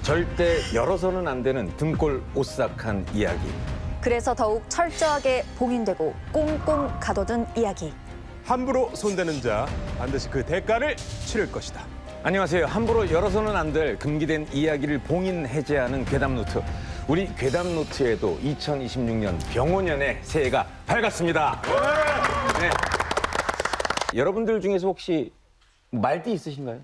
절대 열어서는 안 되는 등골 오싹한 이야기. 그래서 더욱 철저하게 봉인되고 꽁꽁 가둬둔 이야기. 함부로 손대는 자 반드시 그 대가를 치를 것이다. 안녕하세요. 함부로 열어서는 안 될 금기된 이야기를 봉인 해제하는 괴담노트. 우리 괴담노트에도 2026년 병오년의 새해가 밝았습니다. 네. 여러분들 중에서 혹시 말띠 있으신가요?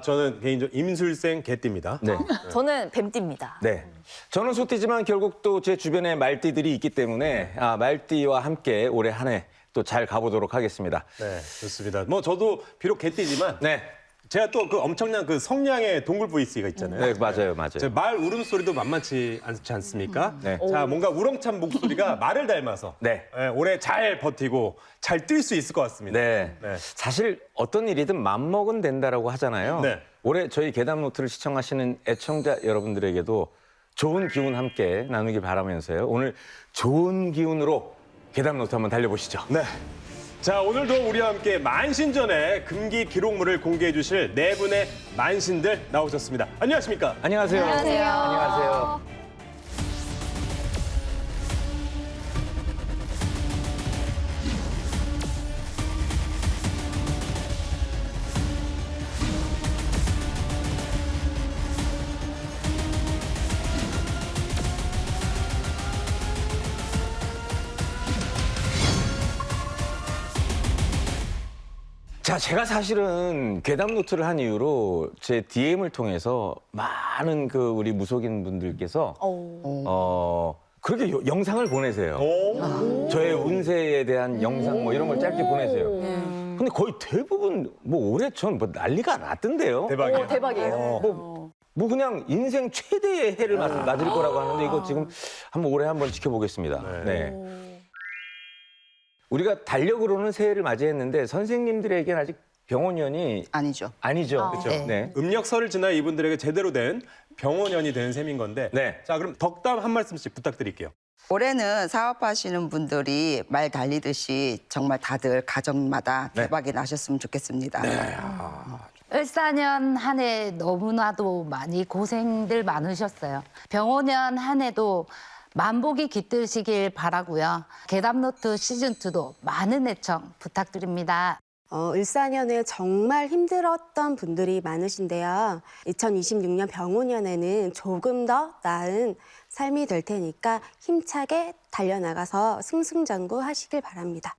저는 개인적으로 임술생 개띠입니다. 네. 저는 뱀띠입니다. 네. 저는 소띠지만 결국 또 제 주변에 말띠들이 있기 때문에 말띠와 함께 올해 한 해 또 잘 가보도록 하겠습니다. 네, 좋습니다. 뭐 저도 비록 개띠지만 네. 제가 또 그 엄청난 그 성량의 동굴 보이스가 있잖아요. 네, 맞아요, 맞아요. 제 말 울음소리도 만만치 않지 않습니까? 네. 자, 뭔가 우렁찬 목소리가 말을 닮아서 네. 올해 잘 버티고 잘 뛸 수 있을 것 같습니다. 네. 네. 사실 어떤 일이든 맘먹은 된다라고 하잖아요. 네. 올해 저희 괴담노트를 시청하시는 애청자 여러분들에게도 좋은 기운 함께 나누길 바라면서요. 오늘 좋은 기운으로 괴담노트 한번 달려보시죠. 네. 자, 오늘도 우리와 함께 만신전의 금기 기록물을 공개해 주실 네 분의 만신들 나오셨습니다. 안녕하십니까? 안녕하세요. 안녕하세요. 안녕하세요. 자, 제가 사실은 괴담 노트를 한 이후로 제 DM을 통해서 많은 그 우리 무속인 분들께서 그렇게 영상을 보내세요. 저의 운세에 대한 영상 뭐 이런 걸 짧게 보내세요. 근데 거의 대부분 뭐 올해 전 뭐 난리가 났던데요. 대박이에요. 대박이에요. 뭐 그냥 인생 최대의 해를 맞을 거라고 하는데 이거 지금 한번 올해 한번 지켜보겠습니다. 네. 우리가 달력으로는 새해를 맞이했는데 선생님들에게는 아직 병원년이 아니죠. 아니죠. 그렇죠. 네. 네. 음력설을 지나 이분들에게 제대로 된 병원년이 되는 셈인 건데. 네. 자, 그럼 덕담 한 말씀씩 부탁드릴게요. 올해는 사업하시는 분들이 말 달리듯이 정말 다들 가정마다 네. 대박이 나셨으면 좋겠습니다. 을사년 한 해 너무나도 많이 고생들 많으셨어요. 병오년 한 해도 만복이 깃드시길 바라고요. 괴담노트 시즌2도 많은 애청 부탁드립니다. 을사년에 정말 힘들었던 분들이 많으신데요. 2026년 병오년에는 조금 더 나은 삶이 될 테니까 힘차게 달려나가서 승승장구 하시길 바랍니다.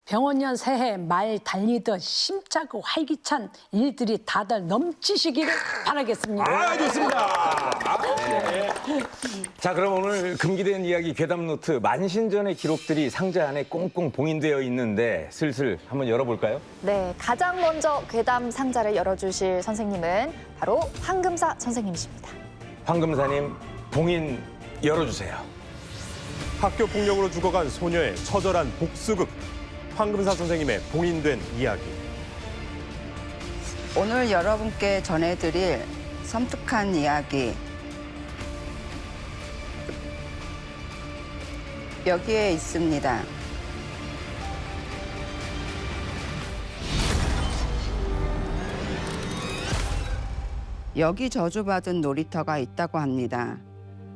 병원년 새해 말 달리듯 힘차고 활기찬 일들이 다들 넘치시기를 바라겠습니다. 좋습니다. 자, 그럼 오늘 금기된 이야기 괴담노트 만신전의 기록들이 상자 안에 꽁꽁 봉인되어 있는데 슬슬 한번 열어볼까요? 네, 가장 먼저 괴담 상자를 열어주실 선생님은 바로 황금사 선생님이십니다. 황금사님 봉인 열어주세요. 학교 폭력으로 죽어간 소녀의 처절한 복수극. 황금사 선생님의 봉인된 이야기. 오늘 여러분께 전해드릴 섬뜩한 이야기. 여기에 있습니다. 여기 저주받은 놀이터가 있다고 합니다.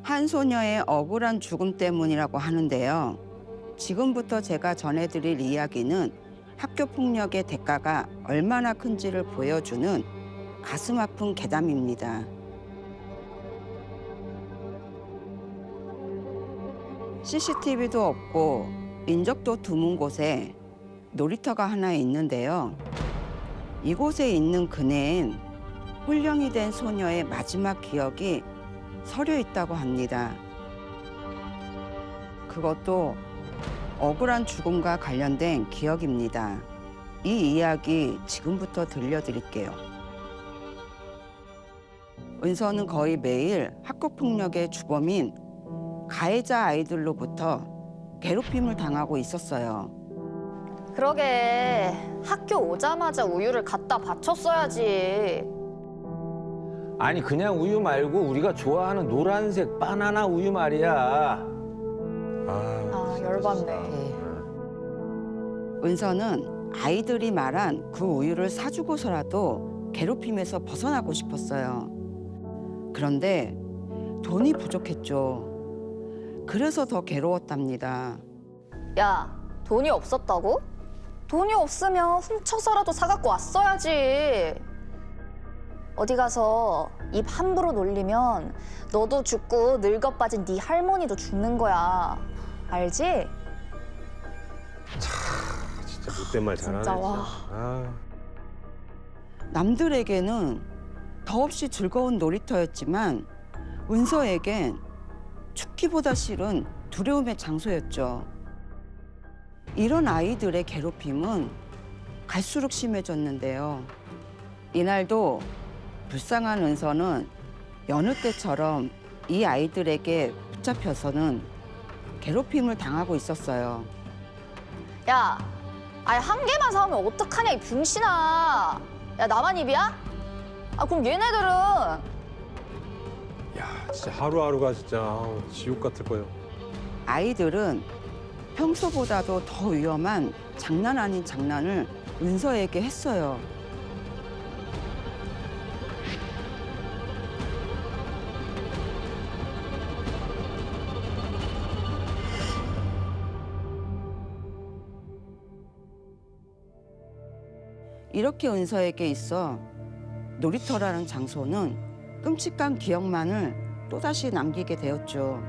한 소녀의 억울한 죽음 때문이라고 하는데요. 지금부터 제가 전해드릴 이야기는 학교 폭력의 대가가 얼마나 큰지를 보여주는 가슴 아픈 괴담입니다. CCTV도 없고 인적도 드문 곳에 놀이터가 하나 있는데요. 이곳에 있는 그네엔 홀령이 된 소녀의 마지막 기억이 서려 있다고 합니다. 그것도 억울한 죽음과 관련된 기억입니다. 이 이야기 지금부터 들려드릴게요. 은서는 거의 매일 학교폭력의 주범인 가해자 아이들로부터 괴롭힘을 당하고 있었어요. 그러게 학교 오자마자 우유를 갖다 바쳤어야지. 아니 그냥 우유 말고 우리가 좋아하는 노란색 바나나 우유 말이야. 열받네. 은서는 아이들이 말한 그 우유를 사주고서라도 괴롭힘에서 벗어나고 싶었어요. 그런데 돈이 부족했죠. 그래서 더 괴로웠답니다. 야, 돈이 없었다고? 돈이 없으면 훔쳐서라도 사갖고 왔어야지. 어디 가서 입 함부로 놀리면 너도 죽고 늙어 빠진 네 할머니도 죽는 거야. 알지? 진짜 못된 말 잘하네. 진짜, 와. 아. 남들에게는 더없이 즐거운 놀이터였지만 은서에겐 죽기보다 싫은 두려움의 장소였죠. 이런 아이들의 괴롭힘은 갈수록 심해졌는데요. 이날도 불쌍한 은서는 여느 때처럼 이 아이들에게 붙잡혀서는 괴롭힘을 당하고 있었어요. 야, 아니 한 개만 사오면 어떡하냐 이 병신아. 야, 나만 입이야? 아, 그럼 얘네들은 야, 진짜 하루하루가 진짜 아우, 지옥 같을 거예요. 아이들은 평소보다도 더 위험한 장난 아닌 장난을 은서에게 했어요. 이렇게 은서에게 있어 놀이터라는 장소는 끔찍한 기억만을 또다시 남기게 되었죠.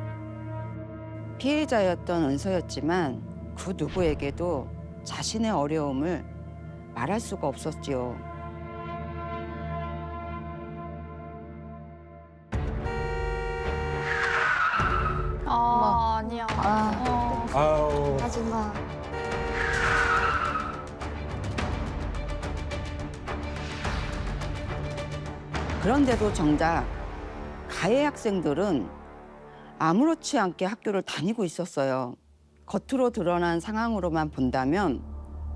피해자였던 은서였지만 그 누구에게도 자신의 어려움을 말할 수가 없었지요. 아니야. 아우. 하지마. 그런데도 정작 가해 학생들은 아무렇지 않게 학교를 다니고 있었어요. 겉으로 드러난 상황으로만 본다면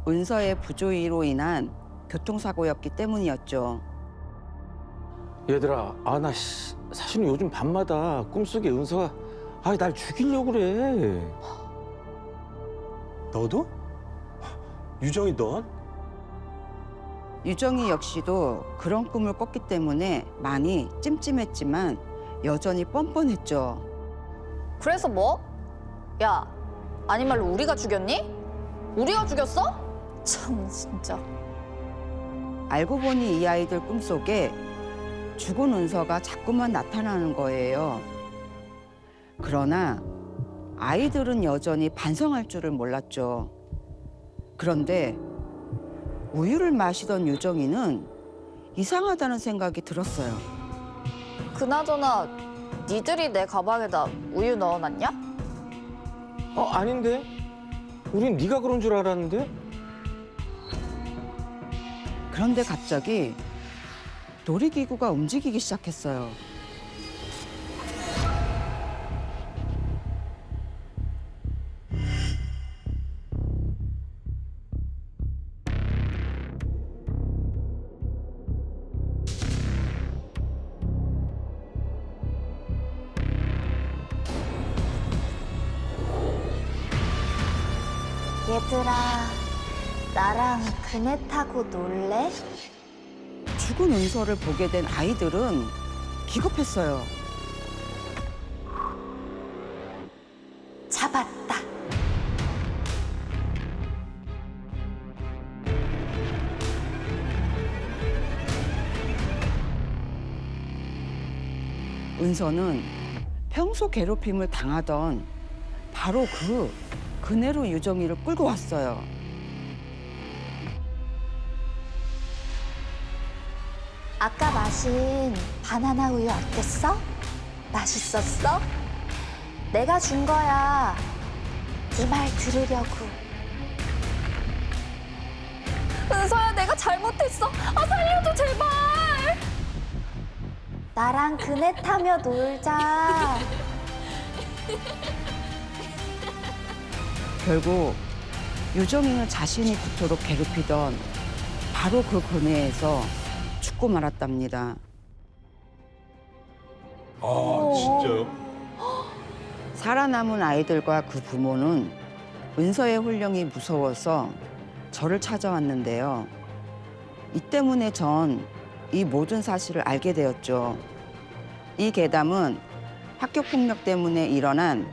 은서의 부조의로 인한 교통사고였기 때문이었죠. 얘들아, 나 사실은 요즘 밤마다 꿈속에 은서가 날 죽이려고 그래. 너도? 유정이 넌? 유정이 역시도 그런 꿈을 꿨기 때문에 많이 찜찜했지만 여전히 뻔뻔했죠. 그래서 뭐? 야, 아니 말로 우리가 죽였니? 우리가 죽였어? 참 진짜. 알고 보니 이 아이들 꿈속에 죽은 은서가 자꾸만 나타나는 거예요. 그러나 아이들은 여전히 반성할 줄을 몰랐죠. 그런데 우유를 마시던 유정이는 이상하다는 생각이 들었어요. 그나저나 니들이 내 가방에다 우유 넣어놨냐? 아닌데? 우린 네가 그런 줄 알았는데? 그런데 갑자기 놀이기구가 움직이기 시작했어요. 얘들아, 나랑 그네 타고 놀래? 죽은 은서를 보게 된 아이들은 기겁했어요. 잡았다. 은서는 평소 괴롭힘을 당하던 바로 그네로 유정이를 끌고 왔어요. 아까 마신 바나나 우유 어땠어? 맛있었어? 내가 준 거야. 네 말 들으려고. 은서야, 내가 잘못했어. 살려줘, 제발. 나랑 그네 타며 놀자. 결국 유정이는 자신이 그토록 괴롭히던 바로 그 그네에서 죽고 말았답니다. 진짜요? 살아남은 아이들과 그 부모는 은서의 혼령이 무서워서 저를 찾아왔는데요. 이 때문에 전 이 모든 사실을 알게 되었죠. 이 괴담은 학교 폭력 때문에 일어난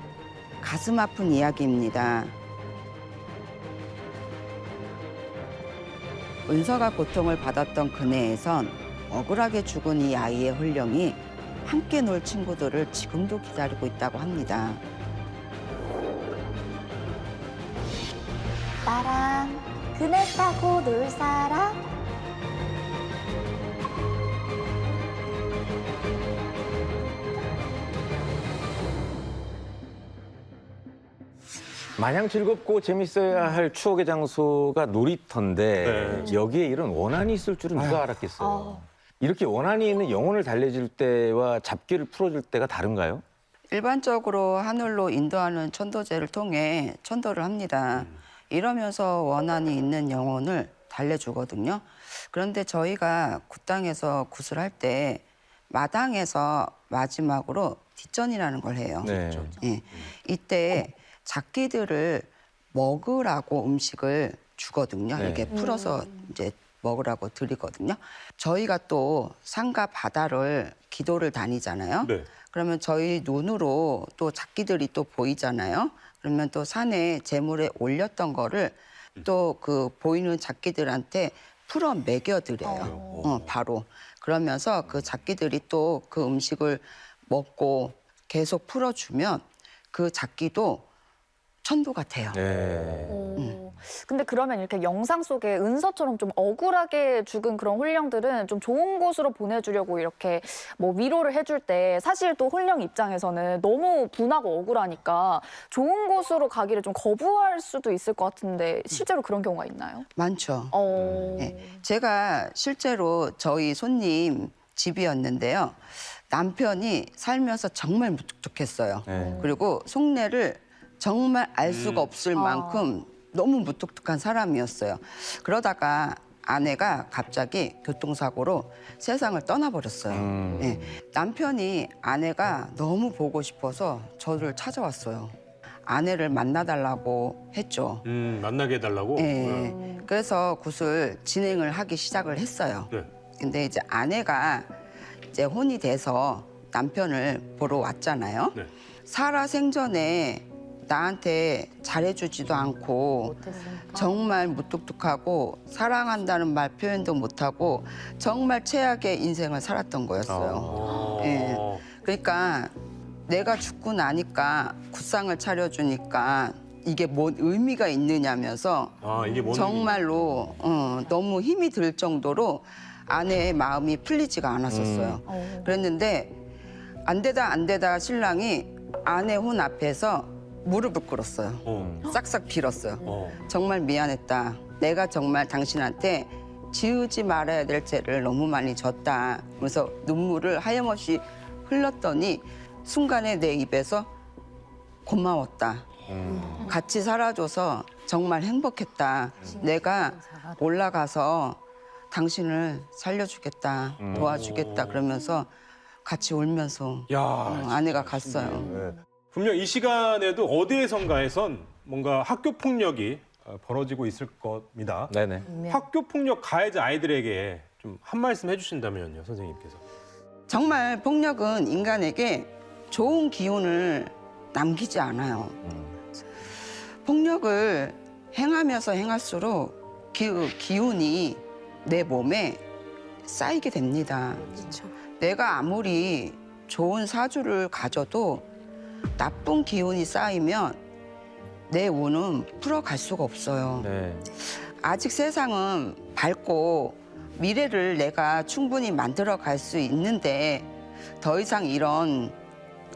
가슴 아픈 이야기입니다. 은서가 고통을 받았던 그네에선 억울하게 죽은 이 아이의 혼령이 함께 놀 친구들을 지금도 기다리고 있다고 합니다. 나랑 그네 타고 놀 사람? 마냥 즐겁고 재밌어야 할 추억의 장소가 놀이터인데 네. 여기에 이런 원한이 있을 줄은 누가 알았겠어요. 이렇게 원한이 있는 영혼을 달래줄 때와 잡기를 풀어줄 때가 다른가요? 일반적으로 하늘로 인도하는 천도제를 통해 천도를 합니다. 이러면서 원한이 있는 영혼을 달래주거든요. 그런데 저희가 굿당에서 굿을 할 때 마당에서 마지막으로 뒷전이라는 걸 해요. 네. 예. 이때 작기들을 먹으라고 음식을 주거든요. 네. 이렇게 풀어서 이제 먹으라고 드리거든요. 저희가 또 산과 바다를 기도를 다니잖아요. 네. 그러면 저희 눈으로 또 작기들이 또 보이잖아요. 그러면 또 산에 재물에 올렸던 거를 또 그 보이는 작기들한테 풀어 먹여드려요. 바로. 그러면서 그 작기들이 또 그 음식을 먹고 계속 풀어주면 그 작기도 천도 같아요. 네. 근데 그러면 이렇게 영상 속에 은서처럼 좀 억울하게 죽은 그런 혼령들은 좀 좋은 곳으로 보내주려고 이렇게 뭐 위로를 해줄 때 사실 또 혼령 입장에서는 너무 분하고 억울하니까 좋은 곳으로 가기를 좀 거부할 수도 있을 것 같은데 실제로 그런 경우가 있나요? 많죠. 어... 네. 제가 실제로 저희 손님 집이었는데요. 남편이 살면서 정말 무뚝뚝했어요. 네. 그리고 속내를 정말 알 수가 없을 만큼 너무 무뚝뚝한 사람이었어요. 그러다가 아내가 갑자기 교통사고로 세상을 떠나버렸어요. 네. 남편이 아내가 너무 보고 싶어서 저를 찾아왔어요. 아내를 만나달라고 했죠. 만나게 해달라고? 네. 그래서 굿을 진행을 하기 시작을 했어요. 네. 근데 이제 아내가 이제 혼이 돼서 남편을 보러 왔잖아요. 네. 살아 생전에 나한테 잘해주지도 않고 정말 무뚝뚝하고 사랑한다는 말 표현도 못하고 정말 최악의 인생을 살았던 거였어요. 예. 그러니까 내가 죽고 나니까 굿상을 차려주니까 이게 뭔 의미가 있느냐면서 이게 뭔 정말로 너무 힘이 들 정도로 아내의 마음이 풀리지가 않았었어요. 그랬는데 안 되다 신랑이 아내 혼 앞에서 무릎을 꿇었어요. 싹싹 빌었어요. 정말 미안했다. 내가 정말 당신한테 지우지 말아야 될 죄를 너무 많이 졌다. 그래서 눈물을 하염없이 흘렀더니 순간에 내 입에서 고마웠다. 같이 살아줘서 정말 행복했다. 내가 올라가서 당신을 살려주겠다. 도와주겠다. 그러면서 같이 울면서 아내가 갔어요. 분명 이 시간에도 어디에선가에선 뭔가 학교 폭력이 벌어지고 있을 겁니다. 네네. 학교 폭력 가해자 아이들에게 좀 한 말씀 해주신다면요, 선생님께서. 정말 폭력은 인간에게 좋은 기운을 남기지 않아요. 폭력을 행하면서 행할수록 그 기운이 내 몸에 쌓이게 됩니다. 내가 아무리 좋은 사주를 가져도 나쁜 기운이 쌓이면 내 운은 풀어갈 수가 없어요. 네. 아직 세상은 밝고 미래를 내가 충분히 만들어 갈 수 있는데 더 이상 이런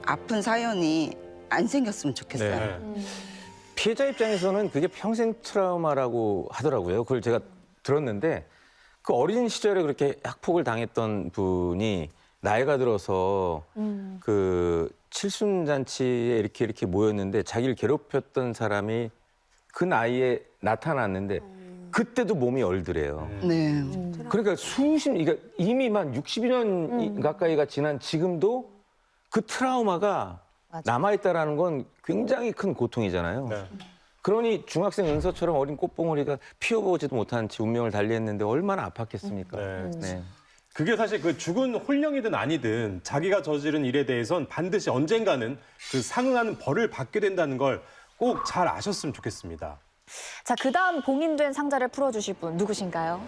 아픈 사연이 안 생겼으면 좋겠어요. 네. 피해자 입장에서는 그게 평생 트라우마라고 하더라고요. 그걸 제가 들었는데 그 어린 시절에 그렇게 학폭을 당했던 분이 나이가 들어서 그 칠순잔치에 이렇게 모였는데 자기를 괴롭혔던 사람이 그 나이에 나타났는데 그때도 몸이 얼더래요. 네. 그러니까 그러니까 이미만 60년 가까이가 지난 지금도 그 트라우마가 남아있다라는 건 굉장히 큰 고통이잖아요. 네. 그러니 중학생 은서처럼 어린 꽃봉오리가 피워보지도 못한 채 운명을 달리했는데 얼마나 아팠겠습니까. 네. 네. 그게 사실 그 죽은 홀령이든 아니든 자기가 저지른 일에 대해선 반드시 언젠가는 그 상응하는 벌을 받게 된다는 걸 꼭 잘 아셨으면 좋겠습니다. 자, 그다음 봉인된 상자를 풀어주실 분 누구신가요?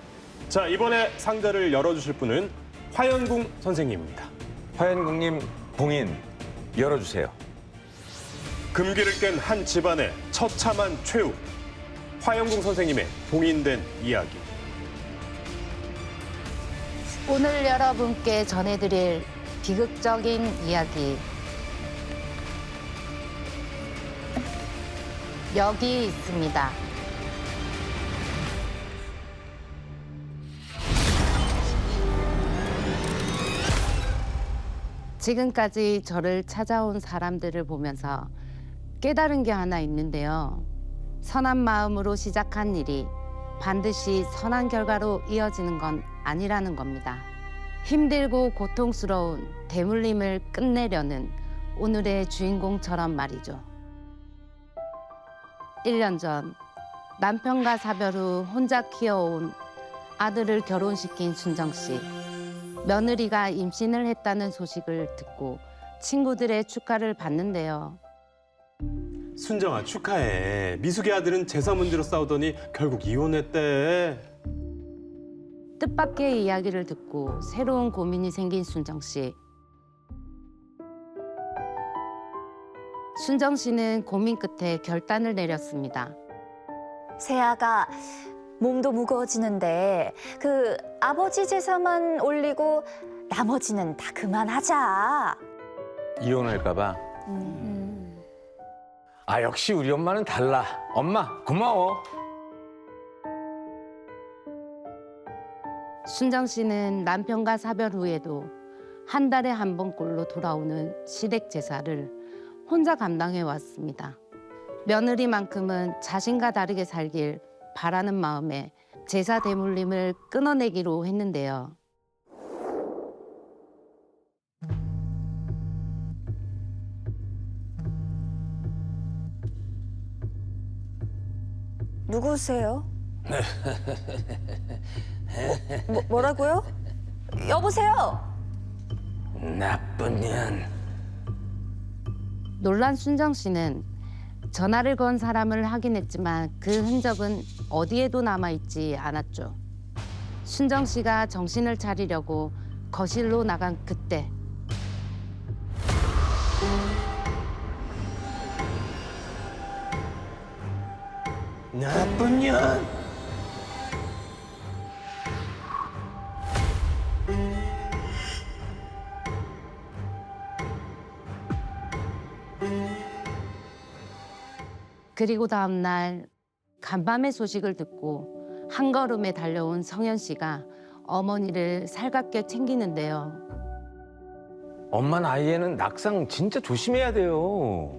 자, 이번에 상자를 열어주실 분은 화연궁 선생님입니다. 화연국님 봉인 열어주세요. 금기를 깬 한 집안의 처참한 최후. 화연궁 선생님의 봉인된 이야기. 오늘 여러분께 전해드릴 비극적인 이야기. 여기 있습니다. 지금까지 저를 찾아온 사람들을 보면서 깨달은 게 하나 있는데요. 선한 마음으로 시작한 일이 반드시 선한 결과로 이어지는 건 아니라는 겁니다. 힘들고 고통스러운 대물림을 끝내려는 오늘의 주인공처럼 말이죠. 1년 전 남편과 사별 후 혼자 키워온 아들을 결혼시킨 순정 씨. 며느리가 임신을 했다는 소식을 듣고 친구들의 축하를 받는데요. 순정아, 축하해. 미숙의 아들은 재산 문제로 싸우더니 결국 이혼했대. 뜻밖의 이야기를 듣고 새로운 고민이 생긴 순정 씨. 순정 씨는 고민 끝에 결단을 내렸습니다. 세아가 몸도 무거워지는데 그 아버지 제사만 올리고 나머지는 다 그만하자. 이혼할까봐. 아 역시 우리 엄마는 달라. 엄마 고마워. 순정 씨는 남편과 사별 후에도 한 달에 한 번꼴로 돌아오는 시댁 제사를 혼자 감당해 왔습니다. 며느리만큼은 자신과 다르게 살길 바라는 마음에 제사 대물림을 끊어내기로 했는데요. 누구세요? 뭐라고요? 여보세요? 나쁜 년. 놀란 순정 씨는 전화를 건 사람을 확인했지만 그 흔적은 어디에도 남아있지 않았죠. 순정 씨가 정신을 차리려고 거실로 나간 그때 나쁜 년. 그리고 다음 날 간밤의 소식을 듣고 한 걸음에 달려온 성현 씨가 어머니를 살갑게 챙기는데요. 엄마 나이에는 낙상 진짜 조심해야 돼요.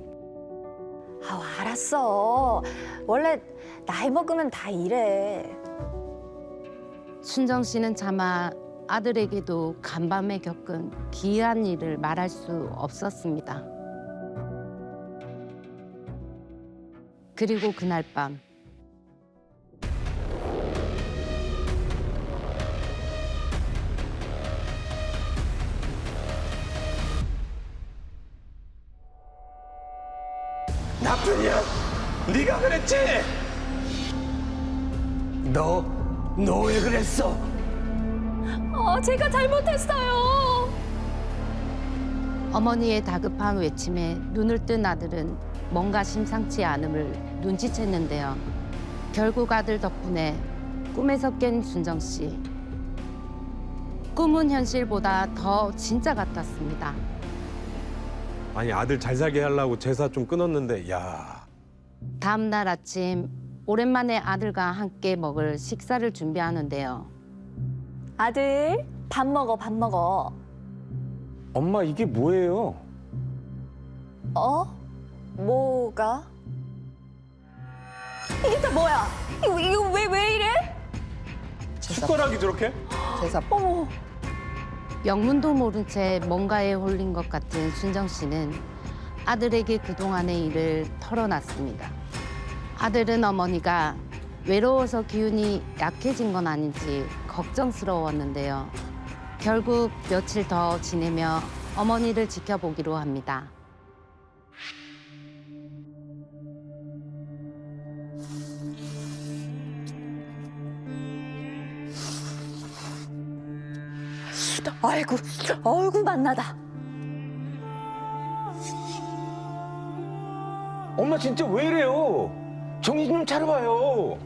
알았어. 원래 나이 먹으면 다 이래. 순정 씨는 차마 아들에게도 간밤에 겪은 기이한 일을 말할 수 없었습니다. 그리고 그날 밤 나쁜 년. 네가 그랬지? 너 왜 그랬어? 제가 잘못했어요. 어머니의 다급한 외침에 눈을 뜬 아들은 뭔가 심상치 않음을 눈치챘는데요. 결국 아들 덕분에 꿈에서 깬 순정 씨. 꿈은 현실보다 더 진짜 같았습니다. 아니, 아들 잘 살게 하려고 제사 좀 끊었는데, 야. 다음 날 아침 오랜만에 아들과 함께 먹을 식사를 준비하는데요. 아들, 밥 먹어, 밥 먹어. 엄마 이게 뭐예요? 뭐가? 이게 다 뭐야? 이거 왜 이래? 숟가락이 저렇게? 어머. 영문도 모른 채 뭔가에 홀린 것 같은 순정 씨는 아들에게 그동안의 일을 털어놨습니다. 아들은 어머니가 외로워서 기운이 약해진 건 아닌지 걱정스러웠는데요. 결국 며칠 더 지내며 어머니를 지켜보기로 합니다. 아이고, 아이고 만나다. 엄마 진짜 왜 이래요? 정신 좀 차려봐요.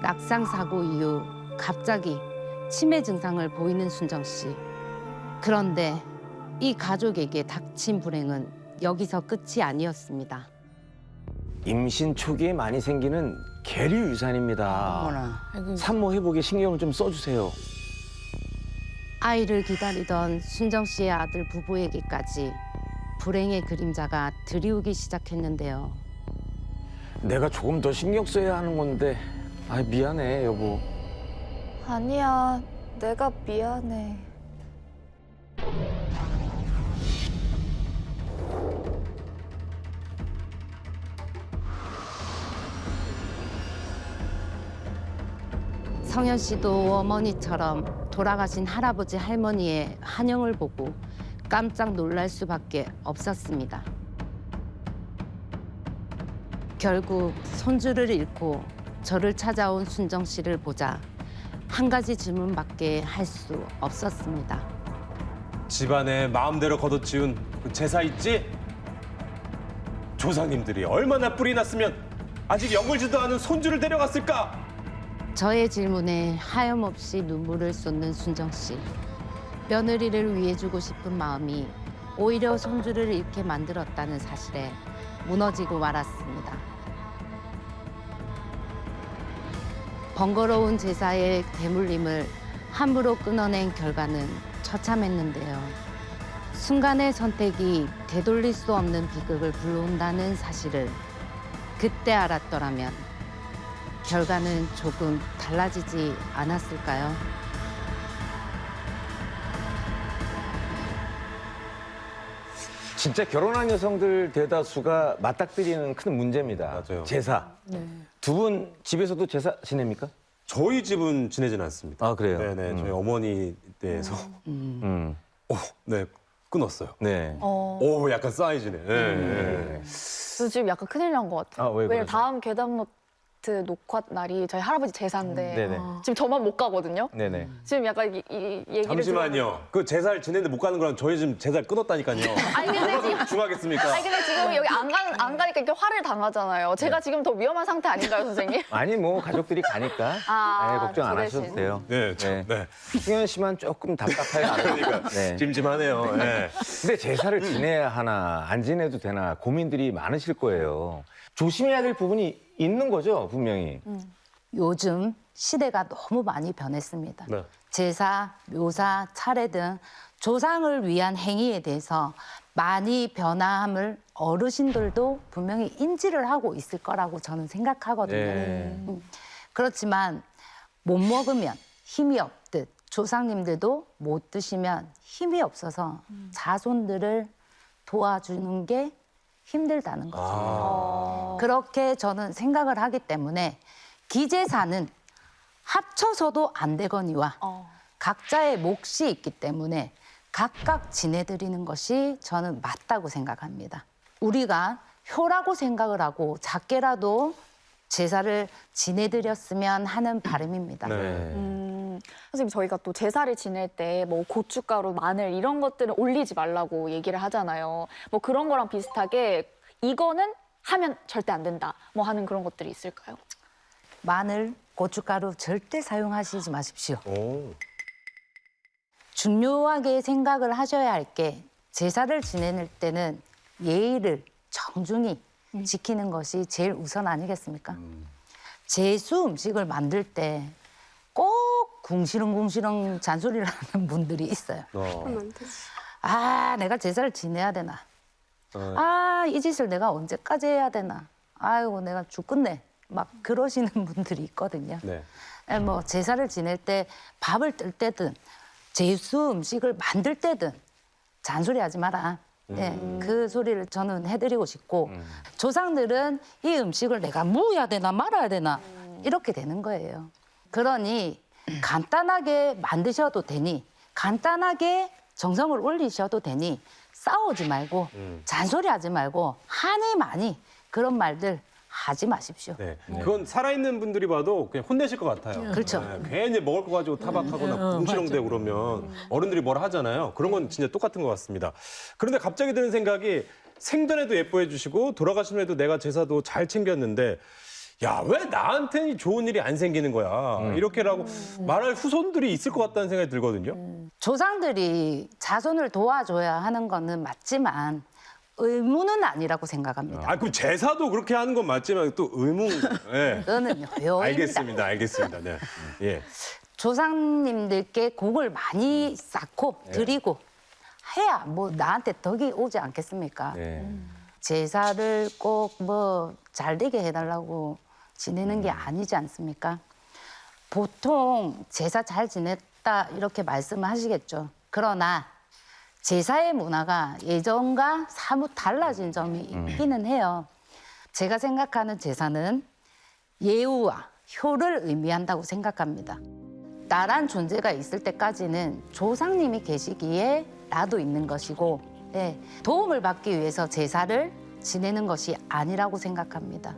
낙상 사고 이후 갑자기 치매 증상을 보이는 순정 씨. 그런데 이 가족에게 닥친 불행은 여기서 끝이 아니었습니다. 임신 초기에 많이 생기는 계류 유산입니다. 어머나. 산모 회복에 신경을 좀 써주세요. 아이를 기다리던 순정 씨의 아들 부부에게까지 불행의 그림자가 드리우기 시작했는데요. 내가 조금 더 신경 써야 하는 건데, 아 미안해 여보. 아니야, 내가 미안해. 성현 씨도 어머니처럼 돌아가신 할아버지 할머니의 한영을 보고 깜짝 놀랄 수밖에 없었습니다. 결국 손주를 잃고 저를 찾아온 순정 씨를 보자 한 가지 질문밖에 할 수 없었습니다. 집안에 마음대로 걷어치운 그 제사 있지? 조상님들이 얼마나 뿔이 났으면 아직 영글지도 않은 손주를 데려갔을까? 저의 질문에 하염없이 눈물을 쏟는 순정 씨. 며느리를 위해주고 싶은 마음이 오히려 손주를 잃게 만들었다는 사실에 무너지고 말았습니다. 번거로운 제사의 대물림을 함부로 끊어낸 결과는 처참했는데요. 순간의 선택이 되돌릴 수 없는 비극을 불러온다는 사실을 그때 알았더라면 결과는 조금 달라지지 않았을까요? 진짜 결혼한 여성들 대다수가 맞닥뜨리는 큰 문제입니다. 맞아요. 제사. 두 분 집에서도 제사 지냅니까? 저희 집은 지내진 않습니다. 아, 그래요? 네네, 저희 어머니 댁에서 네, 끊었어요. 네. 오, 약간 사이즈네. 네, 네. 저 지금 약간 큰일 난 것 같아요. 아, 왜 왜냐면 그러죠? 다음 괴담노트 녹화 날이 저희 할아버지 제사인데 네네. 지금 저만 못 가거든요. 네네. 지금 약간 이 얘기를 잠시만요. 그 제사를 지내는데 못 가는 거랑 저희 지금 제사를 끊었다니까요. 아니 근데 지금 중하겠습니까? 아니 근데 지금 여기 안 가니까 이렇게 화를 당하잖아요. 제가 지금 더 위험한 상태 아닌가요, 선생님? 아니 뭐 가족들이 가니까 아, 네, 걱정 안 저 하셔도 대신. 돼요. 네, 참, 네. 승현 씨만 조금 답답할 그러니까 네. 찜찜하네요. 네. 근데 제사를 지내야 하나 안 지내도 되나 고민들이 많으실 거예요. 조심해야 될 부분이 있는 거죠, 분명히. 요즘 시대가 너무 많이 변했습니다. 네. 제사, 묘사, 차례 등 조상을 위한 행위에 대해서 많이 변화함을 어르신들도 분명히 인지를 하고 있을 거라고 저는 생각하거든요. 네. 그렇지만 못 먹으면 힘이 없듯 조상님들도 못 드시면 힘이 없어서 자손들을 도와주는 게 힘들다는 거죠. 그렇게 저는 생각을 하기 때문에 기제사는 합쳐서도 안 되거니와 각자의 몫이 있기 때문에 각각 지내드리는 것이 저는 맞다고 생각합니다. 우리가 효라고 생각을 하고 작게라도 제사를 지내드렸으면 하는 바람입니다. 네. 선생님 저희가 또 제사를 지낼 때 뭐 고춧가루, 마늘 이런 것들은 올리지 말라고 얘기를 하잖아요. 뭐 그런 거랑 비슷하게 이거는 하면 절대 안 된다. 뭐 하는 그런 것들이 있을까요? 마늘, 고춧가루 절대 사용하시지 마십시오. 오. 중요하게 생각을 하셔야 할 게 제사를 지낼 때는 예의를 정중히 지키는 것이 제일 우선 아니겠습니까? 제수 음식을 만들 때 꼭 궁시렁궁시렁 잔소리를 하는 분들이 있어요. 아, 내가 제사를 지내야 되나? 아, 이 짓을 내가 언제까지 해야 되나? 아이고, 내가 죽겠네. 막 그러시는 분들이 있거든요. 네. 뭐 제사를 지낼 때 밥을 뜰 때든 제수 음식을 만들 때든 잔소리하지 마라. 예, 그 소리를 저는 해드리고 싶고 조상들은 이 음식을 내가 무어야 되나 말아야 되나 이렇게 되는 거예요. 그러니 간단하게 만드셔도 되니 간단하게 정성을 올리셔도 되니 싸우지 말고 잔소리하지 말고 하니 많이 그런 말들 하지 마십시오. 네. 그건 살아있는 분들이 봐도 그냥 혼내실 것 같아요. 그렇죠. 네, 괜히 먹을 거 가지고 타박하거나 붕치렁대고 그러면 어른들이 뭐라 하잖아요. 그런 건 진짜 똑같은 것 같습니다. 그런데 갑자기 드는 생각이 생전에도 예뻐해 주시고 돌아가신 후에도 내가 제사도 잘 챙겼는데 야, 왜 나한테는 좋은 일이 안 생기는 거야? 이렇게라고 말할 후손들이 있을 것 같다는 생각이 들거든요. 조상들이 자손을 도와줘야 하는 거는 맞지만 의무는 아니라고 생각합니다. 아, 그럼 제사도 그렇게 하는 건 맞지만 또 의무. 네. 그거는 효입니다. 알겠습니다. 네. 예. 조상님들께 공을 많이 쌓고 드리고 해야 뭐 나한테 덕이 오지 않겠습니까? 네. 제사를 꼭 뭐 잘되게 해달라고 지내는 게 아니지 않습니까? 보통 제사 잘 지냈다 이렇게 말씀을 하시겠죠. 그러나 제사의 문화가 예전과 사뭇 달라진 점이 있기는 해요. 제가 생각하는 제사는 예우와 효를 의미한다고 생각합니다. 나란 존재가 있을 때까지는 조상님이 계시기에 나도 있는 것이고 도움을 받기 위해서 제사를 지내는 것이 아니라고 생각합니다.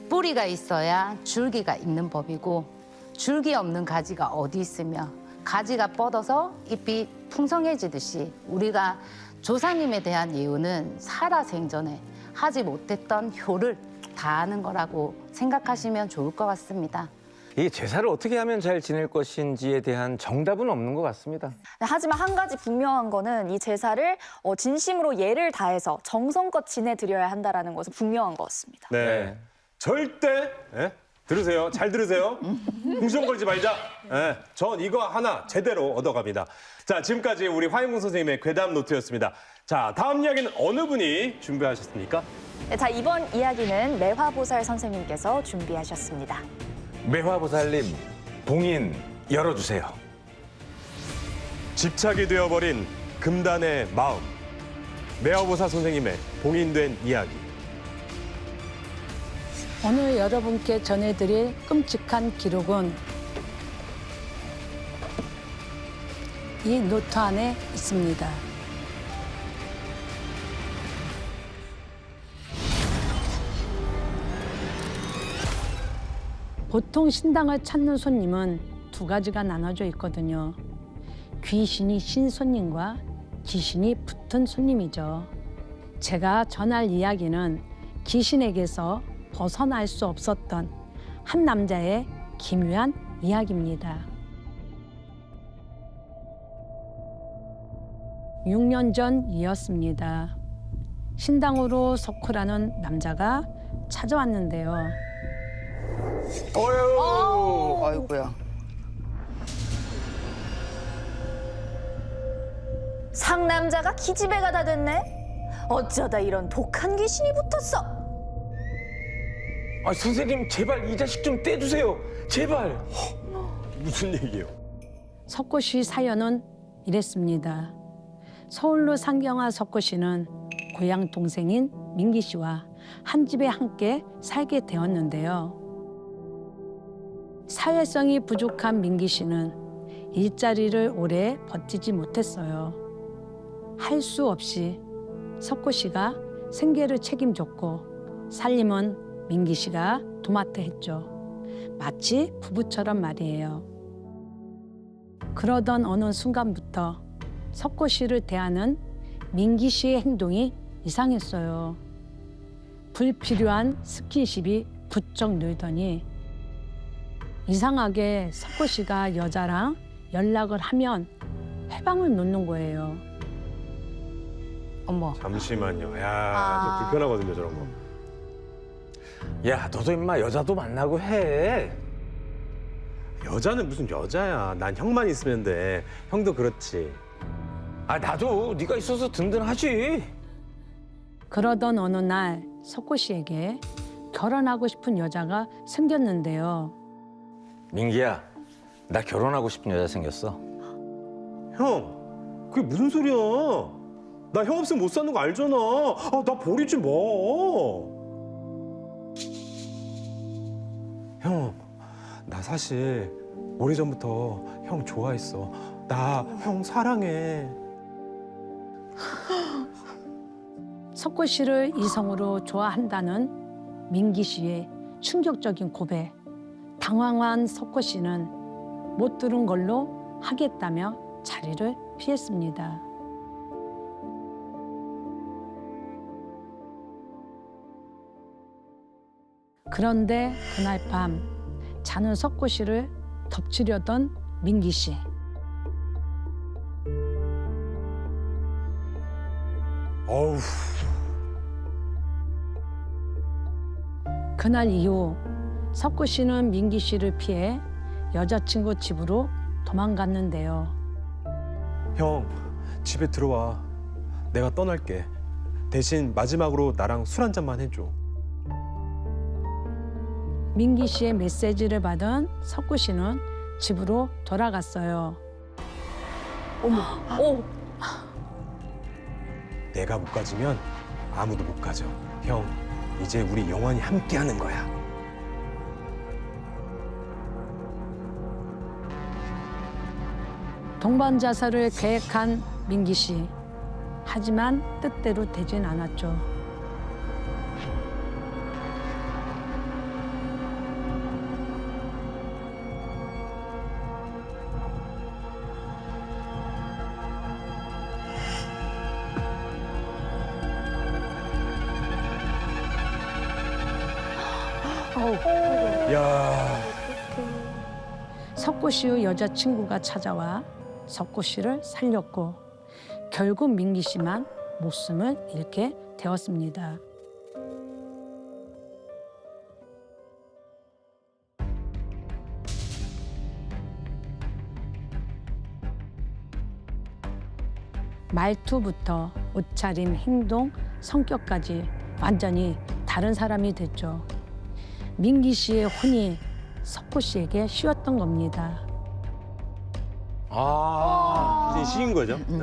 뿌리가 있어야 줄기가 있는 법이고 줄기 없는 가지가 어디 있으며 가지가 뻗어서 잎이 풍성해지듯이 우리가 조상님에 대한 예우는 살아생전에 하지 못했던 효를 다하는 거라고 생각하시면 좋을 것 같습니다. 이 제사를 어떻게 하면 잘 지낼 것인지에 대한 정답은 없는 것 같습니다. 하지만 한 가지 분명한 거는 이 제사를 진심으로 예를 다해서 정성껏 지내드려야 한다는 것은 분명한 것 같습니다. 네. 절대 들으세요. 잘 들으세요. 궁시렁거리지 말자. 전 이거 하나 제대로 얻어갑니다. 자, 지금까지 우리 화영공 선생님의 괴담 노트였습니다. 자, 다음 이야기는 어느 분이 준비하셨습니까? 네, 자, 이번 이야기는 매화보살 선생님께서 준비하셨습니다. 매화보살님, 봉인 열어주세요. 집착이 되어버린 금단의 마음. 매화보살 선생님의 봉인된 이야기. 오늘 여러분께 전해드릴 끔찍한 기록은 이 노트 안에 있습니다. 보통 신당을 찾는 손님은 두 가지가 나눠져 있거든요. 귀신이 신 손님과 귀신이 붙은 손님이죠. 제가 전할 이야기는 귀신에게서 벗어날 수 없었던 한 남자의 기묘한 이야기입니다. 6년 전이었습니다. 신당으로 석후라는 남자가 찾아왔는데요. 아이고야. 상남자가 기집애가 다 됐네? 어쩌다 이런 독한 귀신이 붙었어? 아, 선생님, 제발 이 자식 좀 떼주세요. 제발. 무슨 얘기예요? 석고 씨 사연은 이랬습니다. 서울로 상경한 석고 씨는 고향 동생인 민기 씨와 한 집에 함께 살게 되었는데요. 사회성이 부족한 민기 씨는 일자리를 오래 버티지 못했어요. 할 수 없이 석고 씨가 생계를 책임졌고 살림은 민기 씨가 도맡아 했죠. 마치 부부처럼 말이에요. 그러던 어느 순간부터 석고 씨를 대하는 민기 씨의 행동이 이상했어요. 불필요한 스킨십이 부쩍 늘더니 이상하게 석고 씨가 여자랑 연락을 하면 해방을 놓는 거예요. 어머. 잠시만요. 야, 좀 불편하거든요, 저런 거. 야, 너도 임마 여자도 만나고 해. 여자는 무슨 여자야. 난 형만 있으면 돼. 형도 그렇지. 아, 나도 네가 있어서 든든하지. 그러던 어느 날 석고 씨에게 결혼하고 싶은 여자가 생겼는데요. 민기야, 나 결혼하고 싶은 여자 생겼어. 형, 그게 무슨 소리야? 나 형 없으면 못 사는 거 알잖아. 아, 나 버리지 마. 형, 나 사실 오래전부터 형 좋아했어. 나 형 사랑해. 석구 씨를 이성으로 좋아한다는 민기 씨의 충격적인 고백. 당황한 석구 씨는 못 들은 걸로 하겠다며 자리를 피했습니다. 그런데 그날 밤 자는 석구 씨를 덮치려던 민기 씨. 어우, 그날 이후 석구 씨는 민기 씨를 피해 여자친구 집으로 도망갔는데요. 형, 집에 들어와. 내가 떠날게. 대신 마지막으로 나랑 술 한 잔만 해줘. 민기 씨의 메시지를 받은 석구 씨는 집으로 돌아갔어요. 오, 내가 못 가지면 아무도 못 가져. 형, 이제 우리 영원히 함께하는 거야. 동반 자살을 계획한 민기 씨. 하지만 뜻대로 되진 않았죠. 야, 석구 씨의 여자친구가 찾아와 석구 씨를 살렸고 결국 민기 씨만 목숨을 잃게 되었습니다. 말투부터 옷차림, 행동, 성격까지 완전히 다른 사람이 됐죠. 민기 씨의 혼이 석구 씨에게 씌웠던 겁니다. 이제 시인 거죠? 네.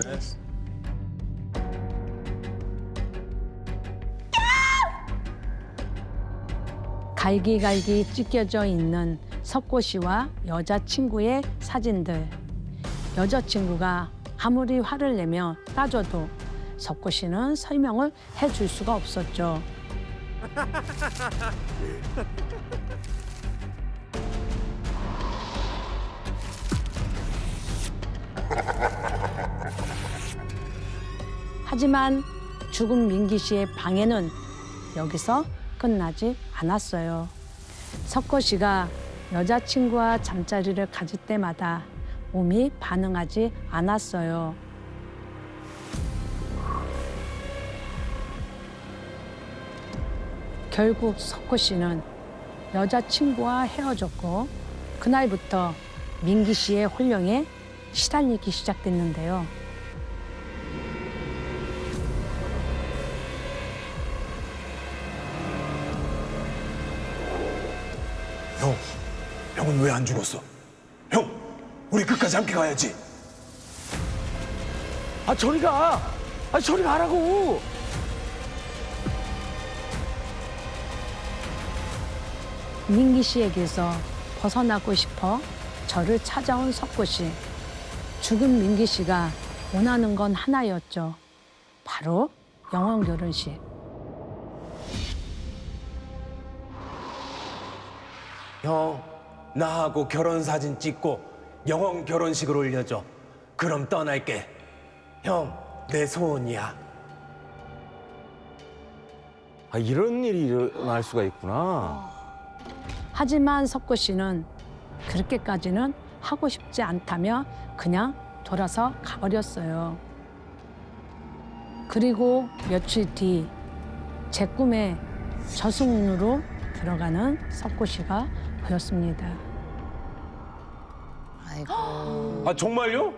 갈기갈기 찢겨져 있는 석구 씨와 여자친구의 사진들. 여자친구가 아무리 화를 내며 따져도 석구 씨는 설명을 해줄 수가 없었죠. 하지만 죽은 민기 씨의 방해는 여기서 끝나지 않았어요. 석구 씨가 여자친구와 잠자리를 가질 때마다 몸이 반응하지 않았어요. 결국 석구 씨는 여자친구와 헤어졌고 그날부터 민기 씨의 혼령에 시달리기 시작됐는데요. 형, 형은 왜 안 죽었어? 형, 우리 끝까지 함께 가야지. 아 저리 가. 아 저리 가라고. 민기 씨에게서 벗어나고 싶어 저를 찾아온 석구 씨. 죽은 민기 씨가 원하는 건 하나였죠. 바로 영원 결혼식. 형, 나하고 결혼 사진 찍고 영원 결혼식을 올려줘. 그럼 떠날게. 형, 내 소원이야. 아 이런 일이 일어날 수가 있구나. 하지만 석구 씨는 그렇게까지는 하고 싶지 않다며 그냥 돌아서 가버렸어요. 그리고 며칠 뒤 제 꿈에 저승으로 들어가는 석구 씨가 보였습니다. 아이고. 아, 정말요?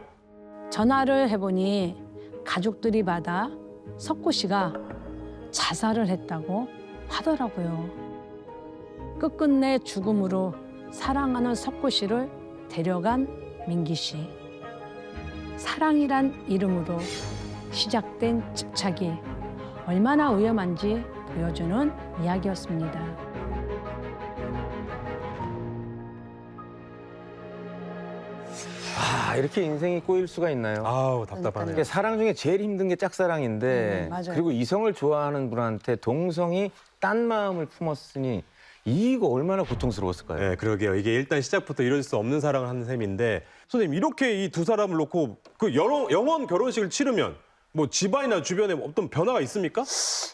전화를 해보니 가족들이 받아 석구 씨가 자살을 했다고 하더라고요. 끝끝내 죽음으로 사랑하는 석구 씨를 데려간 민기 씨. 사랑이란 이름으로 시작된 집착이 얼마나 위험한지 보여주는 이야기였습니다. 아, 이렇게 인생이 꼬일 수가 있나요? 아우 답답하네요. 이게 사랑 중에 제일 힘든 게 짝사랑인데 맞아요. 그리고 이성을 좋아하는 분한테 동성이 딴 마음을 품었으니 이거 얼마나 고통스러웠을까요? 네, 그러게요. 이게 일단 시작부터 이룰 수 없는 사랑을 하는 셈인데 선생님 이렇게 이 두 사람을 놓고 그 영원 결혼식을 치르면 뭐 집안이나 주변에 어떤 변화가 있습니까?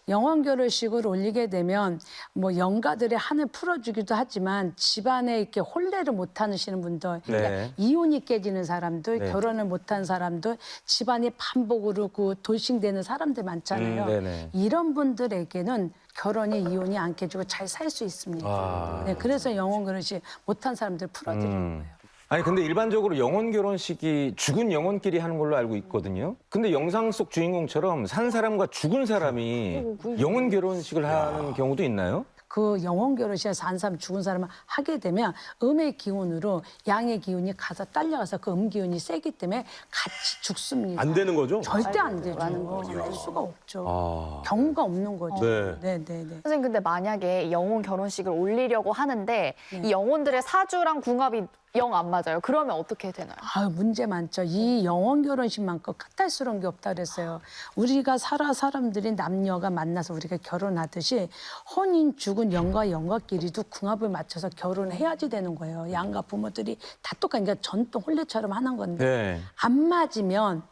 영원 결혼식을 올리게 되면 뭐 영가들의 한을 풀어주기도 하지만 집안에 이렇게 혼례를 못 하시는 분들, 그러니까 네. 이혼이 깨지는 사람들, 네. 결혼을 못한 사람들, 집안이 반복으로 그 돌싱되는 사람들 많잖아요. 네네. 이런 분들에게는 결혼이 이혼이 안 깨지고 잘 살 수 있습니다. 아. 네, 그래서 영원 결혼식 못한 사람들 풀어드리는 거예요. 아니 근데 일반적으로 영혼 결혼식이 죽은 영혼끼리 하는 걸로 알고 있거든요. 근데 영상 속 주인공처럼 산 사람과 죽은 사람이 영혼 결혼식을 하는 경우도 있나요? 그 영혼 결혼식에서 산 사람 죽은 사람을 하게 되면 음의 기운으로 양의 기운이 가서 딸려가서 그 음 기운이 세기 때문에 같이 죽습니다. 안 되는 거죠? 절대 안 되죠. 할 수가 없죠. 아. 경우가 없는 거죠. 네. 네. 선생님 근데 만약에 영혼 결혼식을 올리려고 하는데 이 영혼들의 사주랑 궁합이 영 안 맞아요. 그러면 어떻게 되나요? 아유, 문제 많죠. 이 영혼 결혼식만큼 까탈스러운 게 없다 그랬어요. 우리가 사람들이 남녀가 만나서 우리가 결혼하듯이 혼인 죽은 영과 영가끼리도 궁합을 맞춰서 결혼해야지 되는 거예요. 양가 부모들이 다 똑같이 그러니까 전통 혼례처럼 하는 건데 네. 안 맞으면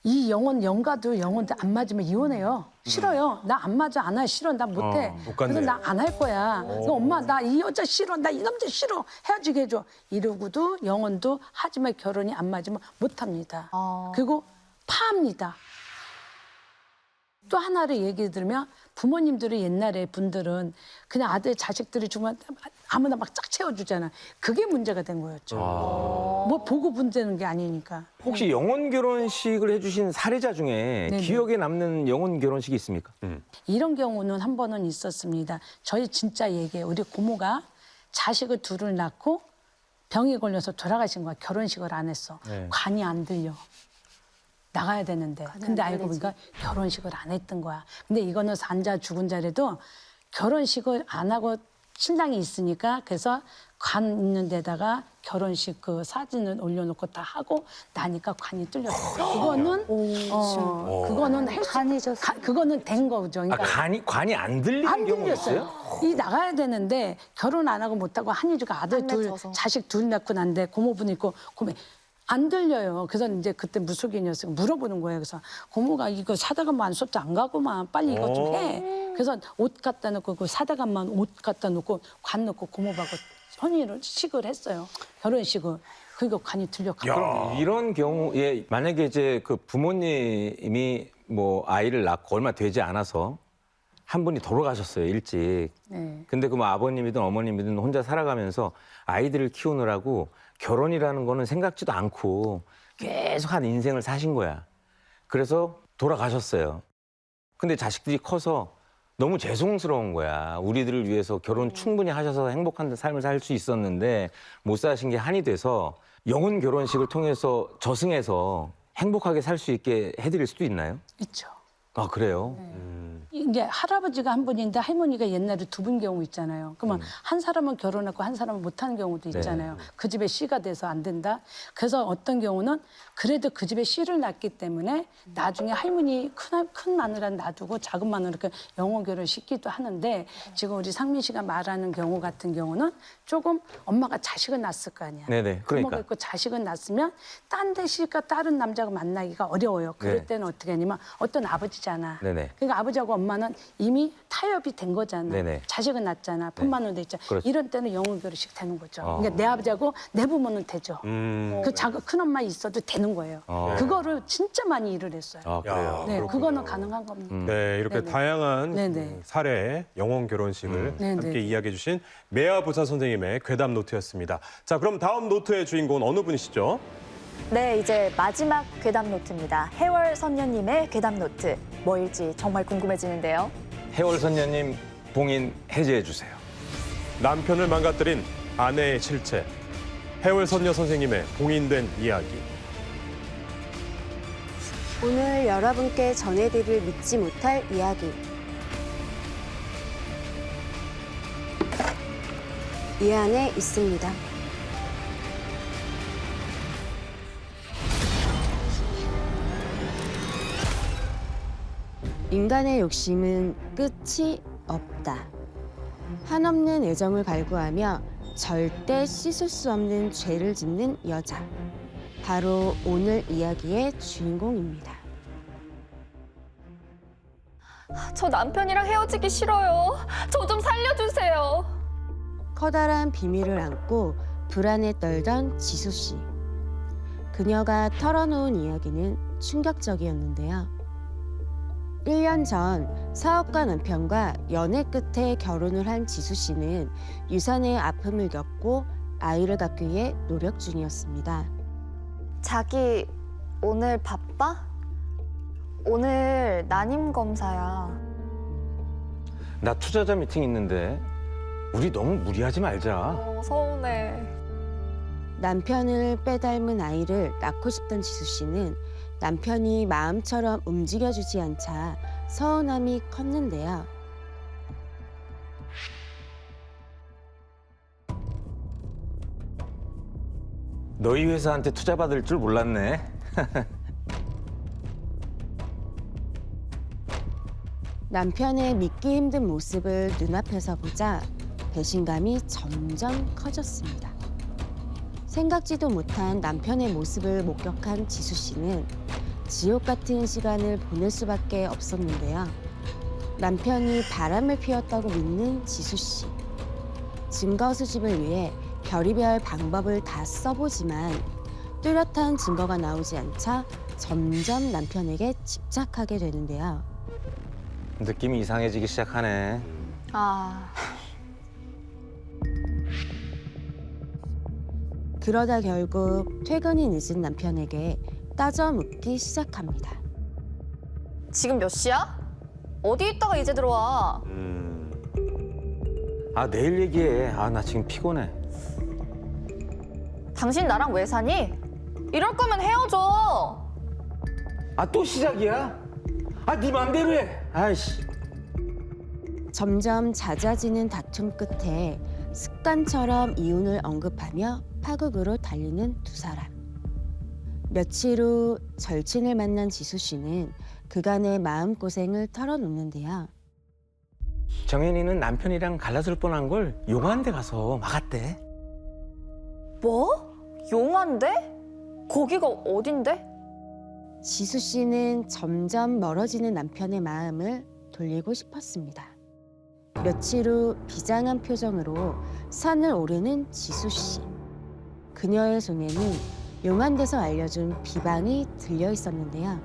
이 영가도 영혼도 안 맞으면 이혼해요. 싫어요. 나 안 맞아. 안 해. 싫어. 나 못해. 못 갔네. 그래서 나 안 할 거야. 그래서 엄마 나 이 여자 싫어. 나 이 남자 싫어. 헤어지게 해줘. 이러고도 영혼도 하지만 결혼이 안 맞으면 못합니다. 그리고 파합니다. 또 하나를 얘기 들으면 부모님들이 옛날에 분들은 그냥 아들 자식들이 주면 아무나 막 쫙 채워주잖아. 그게 문제가 된 거였죠. 뭐 보고 문제는 게 아니니까. 혹시 영혼 결혼식을 해주신 사례자 중에 네네. 기억에 남는 영혼 결혼식이 있습니까? 이런 경우는 한 번은 있었습니다. 저희 진짜 얘기예요. 우리 고모가 자식을 둘을 낳고 병이 걸려서 돌아가신 거야. 결혼식을 안 했어. 네. 관이 안 들려. 나가야 되는데. 근데 알고 보니까 결혼식을 안 했던 거야. 근데 이거는 산자 죽은 자라도 결혼식을 안 하고 신랑이 있으니까 그래서 관 있는 데다가 결혼식 그 사진을 올려놓고 다 하고 나니까 관이 뚫렸어. 그거는 그거는 그거는 된 거죠. 아, 그러니까 관이 안 들리는 안 경우가 들렸어요. 있어요? 이 나가야 되는데 결혼 안 하고 못하고 한이주가 아들 둘, 맺혀서. 자식 둘 낳고 난데 고모분 있고 고모 안 들려요. 그래서 이제 그때 무속인이었어요. 물어보는 거예요. 그래서 고모가 이거 사다간만 안 수업도 안 가고만 빨리 이거 좀 해. 그래서 옷 갖다 놓고 그 사다간만 옷 갖다 놓고 관 놓고 고모하고 혼인식을 했어요. 결혼식을. 그러니까 관이 들려가고. 그럼 이런 경우에 만약에 이제 그 부모님이 뭐 아이를 낳고 얼마 되지 않아서 한 분이 돌아가셨어요, 일찍. 네. 근데 그 뭐 아버님이든 어머님이든 혼자 살아가면서 아이들을 키우느라고 결혼이라는 거는 생각지도 않고 계속 한 인생을 사신 거야. 그래서 돌아가셨어요. 근데 자식들이 커서 너무 죄송스러운 거야. 우리들을 위해서 결혼 충분히 하셔서 행복한 삶을 살 수 있었는데 못 사신 게 한이 돼서 영혼 결혼식을 통해서 저승해서 행복하게 살 수 있게 해드릴 수도 있나요? 있죠. 아, 그래요? 이제 할아버지가 한 분인데 할머니가 옛날에 두 분 경우 있잖아요. 그러면 한 사람은 결혼하고 한 사람은 못하는 경우도 있잖아요. 그 집에 씨가 돼서 안 된다. 그래서 어떤 경우는 그래도 그 집에 씨를 낳기 때문에 나중에 할머니 큰 마누라 놔두고 작은 마누라 이렇게 영혼 결혼 시키기도 하는데 지금 우리 상민 씨가 말하는 경우 같은 경우는 조금 엄마가 자식을 낳았을 거 아니야. 네네, 그러니까. 부모가 있고 자식을 낳았으면 딴 데 씨가 다른 남자가 만나기가 어려워요. 그럴 네. 때는 어떻게 하냐면 어떤 아버지잖아. 네네. 그러니까 아버지하고 엄마는 이미 타협이 된 거잖아. 네네. 자식은 낳잖아. 품만으로 돼 있잖아. 그렇죠. 이런 때는 영혼 결혼식 되는 거죠. 그러니까 내 아버지하고 내 부모는 되죠. 그 작은 큰 엄마 있어도 되는 거예요. 그거를 진짜 많이 일을 했어요. 아, 그래요? 네, 그거는 가능한 겁니다. 네, 이렇게 네네. 다양한 네네. 사례, 영혼 결혼식을 네네. 함께 이야기해 주신 매화 부사 선생님의 괴담 노트였습니다. 자, 그럼 다음 노트의 주인공은 어느 분이시죠? 네, 이제 마지막 괴담 노트입니다. 해월 선녀님의 괴담 노트. 뭐일지 정말 궁금해지는데요. 해월 선녀님 봉인 해제해 주세요. 남편을 망가뜨린 아내의 실체. 해월 선녀 선생님의 봉인된 이야기. 오늘 여러분께 전해드릴 믿지 못할 이야기. 이 안에 있습니다. 인간의 욕심은 끝이 없다. 한없는 애정을 갈구하며 절대 씻을 수 없는 죄를 짓는 여자. 바로 오늘 이야기의 주인공입니다. 저 남편이랑 헤어지기 싫어요. 저 좀 살려주세요. 커다란 비밀을 안고 불안에 떨던 지수 씨. 그녀가 털어놓은 이야기는 충격적이었는데요. 1년 전 사업가 남편과 연애 끝에 결혼을 한 지수 씨는 유산의 아픔을 겪고 아이를 갖기 위해 노력 중이었습니다. 자기 오늘 바빠? 오늘 난임 검사야. 나 투자자 미팅 있는데 우리 너무 무리하지 말자. 서운해. 남편을 빼닮은 아이를 낳고 싶던 지수 씨는 남편이 마음처럼 움직여주지 않자 서운함이 컸는데요. 너희 회사한테 투자 받을 줄 몰랐네. 남편의 믿기 힘든 모습을 눈앞에서 보자 배신감이 점점 커졌습니다. 생각지도 못한 남편의 모습을 목격한 지수 씨는 지옥 같은 시간을 보낼 수밖에 없었는데요. 남편이 바람을 피웠다고 믿는 지수 씨. 증거 수집을 위해 별의별 방법을 다 써보지만 뚜렷한 증거가 나오지 않자 점점 남편에게 집착하게 되는데요. 느낌이 이상해지기 시작하네. 그러다 결국 퇴근이 늦은 남편에게 따져 묻기 시작합니다. 지금 몇 시야? 어디 있다가 이제 들어와? 아, 내일 얘기해. 아, 나 지금 피곤해. 당신 나랑 왜 사니? 이럴 거면 헤어져. 아, 또 시작이야? 아, 네 맘대로 해. 아이씨. 점점 잦아지는 다툼 끝에 습관처럼 이혼을 언급하며 파국으로 달리는 두 사람. 며칠 후 절친을 만난 지수 씨는 그간의 마음고생을 털어놓는데요. 정현이는 남편이랑 갈라설 뻔한 걸 용한 데 가서 막았대. 뭐? 용한데? 거기가 어딘데? 지수 씨는 점점 멀어지는 남편의 마음을 돌리고 싶었습니다. 며칠 후 비장한 표정으로 산을 오르는 지수 씨. 그녀의 손에는 용한 데서 알려준 비방이 들려 있었는데요.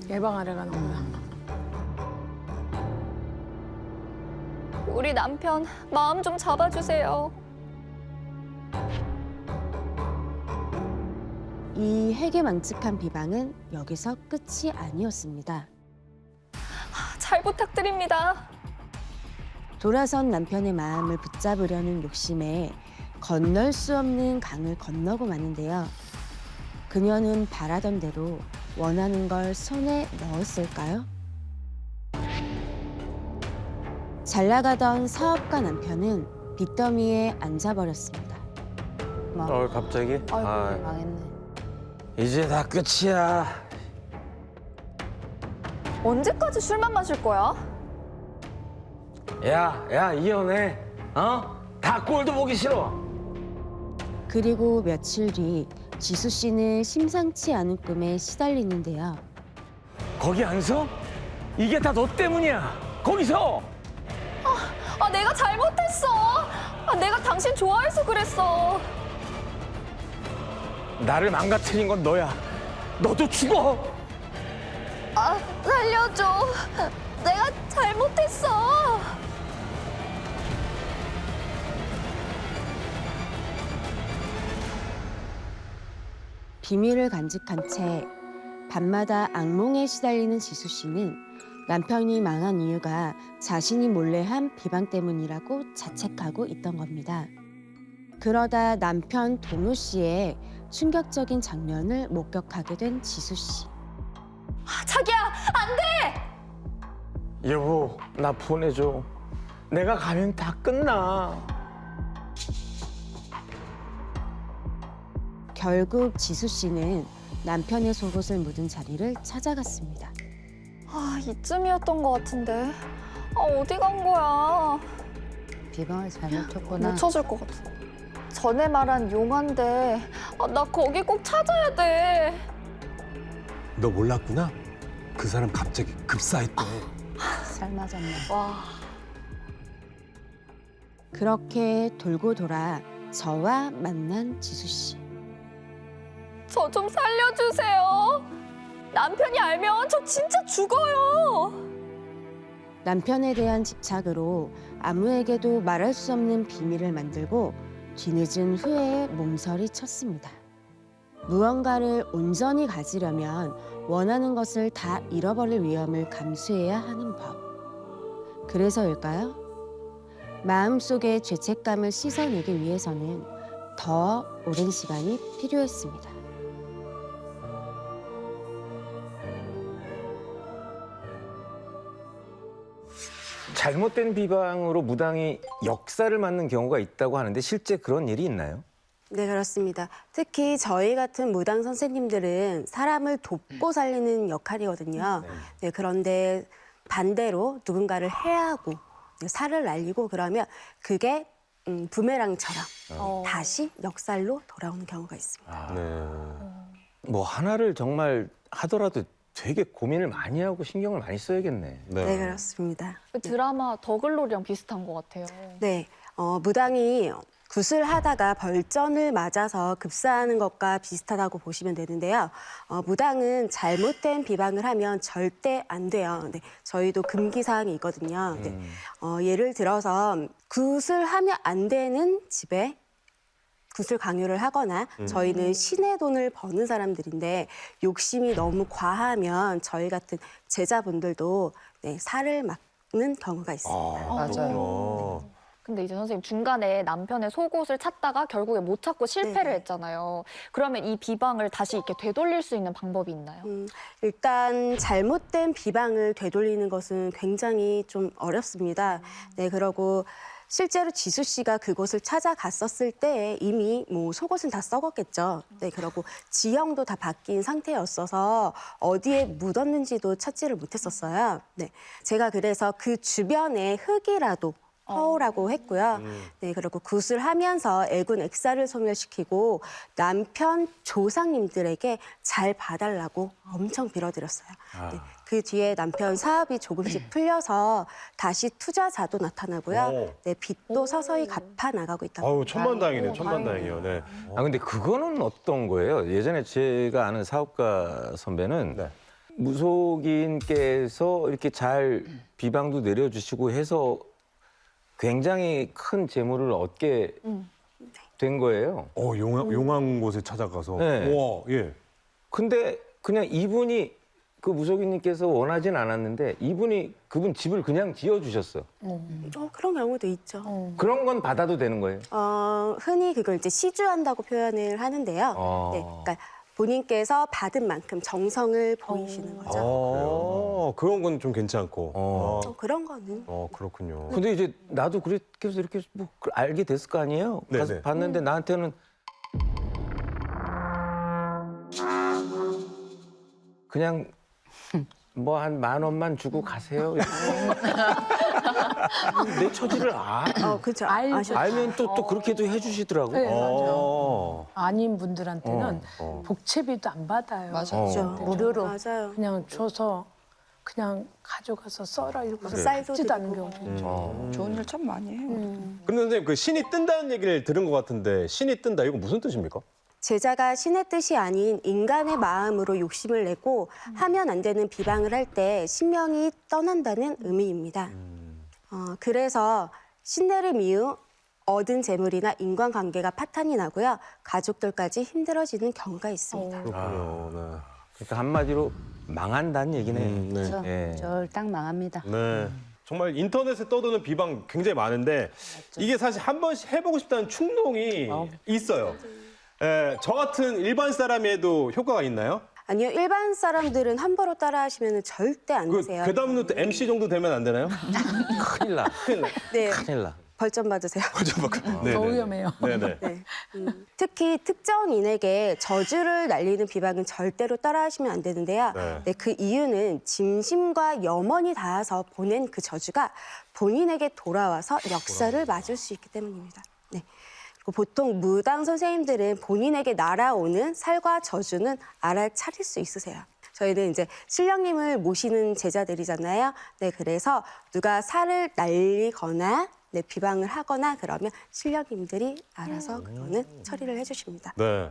예방하러 가는구나. 우리 남편 마음 좀 잡아주세요. 이 해괴망측한 비방은 여기서 끝이 아니었습니다. 잘 부탁드립니다. 돌아선 남편의 마음을 붙잡으려는 욕심에 건널 수 없는 강을 건너고 마는데요. 그녀는 바라던 대로 원하는 걸 손에 넣었을까요? 잘 나가던 사업가 남편은 빚더미에 앉아버렸습니다. 갑자기? 아이고, 아, 망했네. 이제 다 끝이야. 언제까지 술만 마실 거야? 야, 이혼해. 다 꼴도 보기 싫어. 그리고 며칠 뒤 지수 씨는 심상치 않은 꿈에 시달리는데요. 거기 안 서? 이게 다 너 때문이야. 거기서. 내가 잘못했어. 내가 당신 좋아해서 그랬어. 나를 망가뜨린 건 너야. 너도 죽어. 살려줘. 내가 잘못했어. 비밀을 간직한 채 밤마다 악몽에 시달리는 지수 씨는 남편이 망한 이유가 자신이 몰래 한 비방 때문이라고 자책하고 있던 겁니다. 그러다 남편 동우 씨의 충격적인 장면을 목격하게 된 지수 씨. 자기야, 안 돼! 여보, 나 보내줘. 내가 가면 다 끝나. 결국 지수 씨는 남편의 속옷을 묻은 자리를 찾아갔습니다. 아, 이쯤이었던 것 같은데. 아, 어디 간 거야? 비방을 잘못 쳤구나. 못 찾을 것 같아. 전에 말한 용화인데 아, 나 거기 꼭 찾아야 돼. 너 몰랐구나? 그 사람 갑자기 급사했대. 살 맞았네. 와. 그렇게 돌고 돌아 저와 만난 지수 씨. 저 좀 살려주세요. 남편이 알면 저 진짜 죽어요. 남편에 대한 집착으로 아무에게도 말할 수 없는 비밀을 만들고 뒤늦은 후회에 몸서리 쳤습니다. 무언가를 온전히 가지려면 원하는 것을 다 잃어버릴 위험을 감수해야 하는 법. 그래서일까요? 마음속의 죄책감을 씻어내기 위해서는 더 오랜 시간이 필요했습니다. 잘못된 비방으로 무당이 역사를 맞는 경우가 있다고 하는데 실제 그런 일이 있나요? 네, 그렇습니다. 특히 저희 같은 무당 선생님들은 사람을 돕고 살리는 역할이거든요. 네, 그런데 반대로 누군가를 해하고 살을 날리고 그러면 그게 부메랑처럼 다시 역살로 돌아오는 경우가 있습니다. 네. 뭐 하나를 정말 하더라도 되게 고민을 많이 하고 신경을 많이 써야겠네. 네, 그렇습니다. 그 드라마 더글로리랑 비슷한 것 같아요. 네, 무당이 굿을 하다가 벌전을 맞아서 급사하는 것과 비슷하다고 보시면 되는데요. 무당은 잘못된 비방을 하면 절대 안 돼요. 네, 저희도 금기사항이 있거든요. 네, 예를 들어서 굿을 하면 안 되는 집에 굿을 강요를 하거나 저희는 신의 돈을 버는 사람들인데 욕심이 너무 과하면 저희 같은 제자분들도 네, 살을 막는 경우가 있습니다. 맞아요. 근데 이제 선생님 중간에 남편의 속옷을 찾다가 결국에 못 찾고 실패를 네. 했잖아요. 그러면 이 비방을 다시 이렇게 되돌릴 수 있는 방법이 있나요? 일단 잘못된 비방을 되돌리는 것은 굉장히 좀 어렵습니다. 네, 그러고 실제로 지수 씨가 그곳을 찾아갔었을 때 이미 뭐 속옷은 다 썩었겠죠. 네, 그러고 지형도 다 바뀐 상태였어서 어디에 묻었는지도 찾지를 못했었어요. 네, 제가 그래서 그 주변에 흙이라도 퍼오라고 했고요. 네, 그리고 굿을 하면서 애군 액사를 소멸시키고 남편 조상님들에게 잘 봐달라고 엄청 빌어드렸어요. 네, 그 뒤에 남편 사업이 조금씩 풀려서 다시 투자자도 나타나고요. 네, 빚도 서서히 갚아 나가고 있다고. 아우, 천만다행이네요. 천만다행이요. 네. 아 근데 그거는 어떤 거예요? 예전에 제가 아는 사업가 선배는 네. 무속인께서 이렇게 잘 비방도 내려주시고 해서 굉장히 큰 재물을 얻게 된 거예요. 용한 곳에 찾아가서. 네. 와, 예. 근데 그냥 이분이 그 무속인님께서 원하진 않았는데 이분이 그분 집을 그냥 지어주셨어. 그런 경우도 있죠. 그런 건 받아도 되는 거예요? 흔히 그걸 이제 시주한다고 표현을 하는데요. 네, 그러니까 본인께서 받은 만큼 정성을 보이시는 거죠. 그런 건 좀 괜찮고. 그런 거는. 그렇군요. 근데 이제 나도 그렇게 해서 이렇게 뭐 알게 됐을 거 아니에요? 가서 네네. 봤는데 나한테는 그냥 뭐 한 10,000원만 주고 가세요. 내 처지를 그렇죠. 알면 또 그렇게도 해주시더라고. 네, 맞아요. 아닌 분들한테는 복채비도 안 받아요. 그렇죠. 무료로. 맞아요. 그냥 줘서 그냥 가져가서 써라 이러고 쌀도 쓰지도 않는 드리고. 경우. 좋은 일 참 많이 해요. 근데 선생님, 그 신이 뜬다는 얘기를 들은 것 같은데 신이 뜬다, 이거 무슨 뜻입니까? 제자가 신의 뜻이 아닌 인간의 마음으로 욕심을 내고 하면 안 되는 비방을 할 때 신명이 떠난다는 의미입니다. 그래서 신내를 미우 얻은 재물이나 인간관계가 파탄이 나고요. 가족들까지 힘들어지는 경우가 있습니다. 그렇군요. 네. 그러니까 한마디로 망한다는 얘기네. 네. 그렇죠. 예. 절딱 망합니다. 네. 정말 인터넷에 떠도는 비방 굉장히 많은데 이게 사실 한 번씩 해보고 싶다는 충동이 있어요. 예, 저 같은 일반 사람이 해도 효과가 있나요? 아니요, 일반 사람들은 함부로 따라하시면 절대 안 그 되세요. 괴담노트 MC 정도 되면 안 되나요? 큰일 나. 큰일 나. 네, 큰일 나. 벌점 받으세요. 네, 더 위험해요. 네네. 네. 특히 특정인에게 저주를 날리는 비방은 절대로 따라하시면 안 되는데요. 네. 네, 그 이유는 진심과 염원이 닿아서 보낸 그 저주가 본인에게 돌아와서 역사를 맞을 수 있기 때문입니다. 네. 그리고 보통 무당 선생님들은 본인에게 날아오는 살과 저주는 알아차릴 수 있으세요. 저희는 이제 신령님을 모시는 제자들이잖아요. 네, 그래서 누가 살을 날리거나 네, 비방을 하거나 그러면 신령님들이 알아서 그거는 처리를 해주십니다. 네.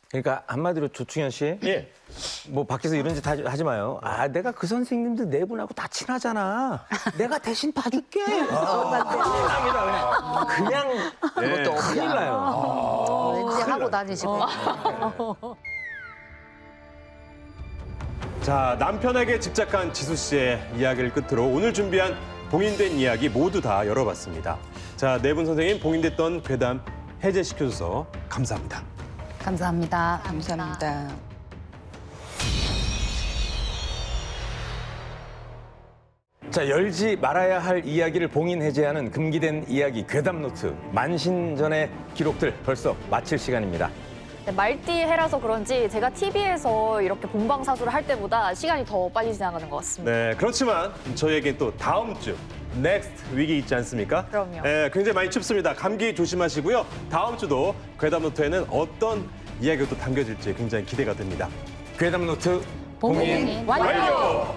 그러니까 한마디로 조충현 씨, 예. 뭐 밖에서 이런 짓 하지 마요. 아, 내가 그 선생님들 네 분하고 다 친하잖아. 내가 대신 봐줄게. 그냥 그것도 큰일 나요. 왠지 하고 다니시고. 자, 남편에게 집착한 지수 씨의 이야기를 끝으로 오늘 준비한 봉인된 이야기 모두 다 열어봤습니다. 자, 네 분 선생님 봉인됐던 괴담 해제시켜줘서 감사합니다. 감사합니다. 감사합니다. 자, 열지 말아야 할 이야기를 봉인 해제하는 금기된 이야기 괴담노트. 만신전의 기록들 벌써 마칠 시간입니다. 네, 말띠해라서 그런지 제가 TV에서 이렇게 본방사수를 할 때보다 시간이 더 빨리 지나가는 것 같습니다. 네, 그렇지만 저희에겐 또 다음 주 넥스트 위기 있지 않습니까? 그럼요. 네, 굉장히 많이 춥습니다. 감기 조심하시고요. 다음 주도 괴담노트에는 어떤 이야기가 또 담겨질지 굉장히 기대가 됩니다. 괴담노트 봉인 봉인 완료!